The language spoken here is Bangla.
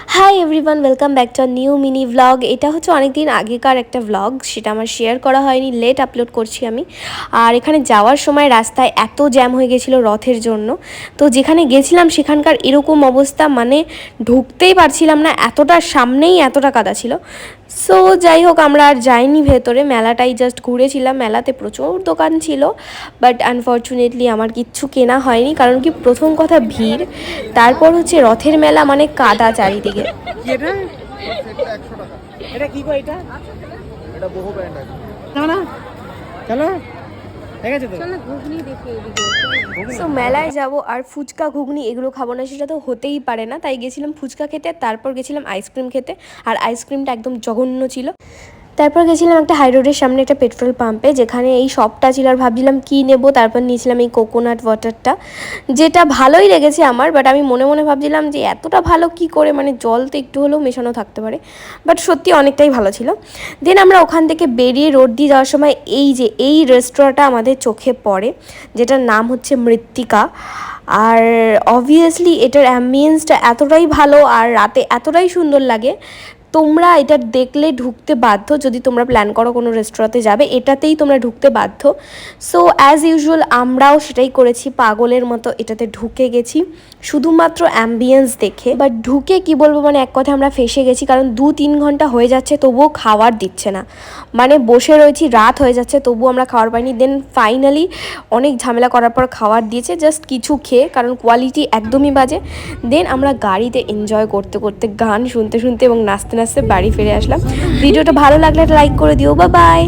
Hi everyone, welcome back to new mini vlog. এটা হচ্ছে অনেক দিন আগেকার একটা ভ্লগ, সেটা আমার শেয়ার করা হয়নি, লেট আপলোড করছি আমি। আর এখানে যাওয়ার সময় রাস্তায় এত জ্যাম হয়ে গেছিলো রথের জন্য। তো যেখানে গেছিলাম সেখানকার এরকম অবস্থা, মানে ঢুকতেই পারছিলাম না, এতটা সামনেই এতটা কাদা ছিল। সো যাই হোক, আমরা আর যাইনি ভেতরে, মেলাটাই জাস্ট ঘুরেছিলাম। মেলাতে প্রচুর দোকান ছিল, বাট আনফর্চুনেটলি আমার কিচ্ছু কেনা হয়নি, কারণ কি প্রথম কথা ভিড়, তারপর হচ্ছে রথের মেলা মানে কাদা চারিদিকে। এটা এটা কি গো? এটা এটা বহু ব্র্যান্ড আছে না। চলো ঠিক আছে, তো চলো ঘুগনি দেখি এদিকে। সো মেলায় যাব আর ফুচকা ঘুগনি এগুলো খাবো না, সেটা তো হতেই পারে না। তাই গেছিলাম ফুচকা খেতে, তারপর গেছিলাম আইসক্রিম খেতে। আর আইসক্রিমটা একদম জঘন্য ছিল। তারপর গেছিলাম একটা হাই রোডের সামনে একটা পেট্রোল পাম্পে, যেখানে এই শপটা ছিল। আর ভাবছিলাম কী নেব, তারপর নিয়েছিলাম এই কোকোনাট ওয়াটারটা, যেটা ভালোই লেগেছে আমার। বাট আমি মনে মনে ভাবছিলাম যে এতটা ভালো কি করে, মানে জল তো একটু হলেও মেশানো থাকতে পারে। বাট সত্যি অনেকটাই ভালো ছিল। দেন আমরা ওখান থেকে বেরিয়ে রোড দিয়ে যাওয়ার সময় এই রেস্তোরাঁটা আমাদের চোখে পড়ে, যেটার নাম হচ্ছে মৃত্তিকা। আর অবভিয়াসলি এটার অ্যাম্বিয়েন্সটা এতটাই ভালো আর রাতে এতটাই সুন্দর লাগে, তোমরা এটা দেখলে ঢুকতে বাধ্য। যদি তোমরা প্ল্যান করো কোনো রেস্টুরেন্টে যাবে, এটাতেই তোমরা ঢুকতে বাধ্য। সো অ্যাজ ইউজুয়াল আমরাও সেটাই করেছি, পাগলের মতো এটাতে ঢুকে গেছি শুধুমাত্র অ্যাম্বিয়েন্স দেখে। বাট ঢুকে কি বলবো, মানে এক কথা আমরা ফেসে গেছি, কারণ 2-3 ঘন্টা হয়ে যাচ্ছে তবুও খাবার দিচ্ছে না। মানে বসে রয়েছি, রাত হয়ে যাচ্ছে তবুও আমরা খাবার পাইনি। দেন ফাইনালি অনেক ঝামেলা করার পর খাবার দিয়েছে, জাস্ট কিছু খেয়ে, কারণ কোয়ালিটি একদমই বাজে। দেন আমরা গাড়িতে এনজয় করতে করতে, গান শুনতে শুনতে এবং নাচতে নাচতে বাড়ি ফিরে আসলাম। ভিডিওটা ভালো লাগলে একটা লাইক করে দিও। Bye bye.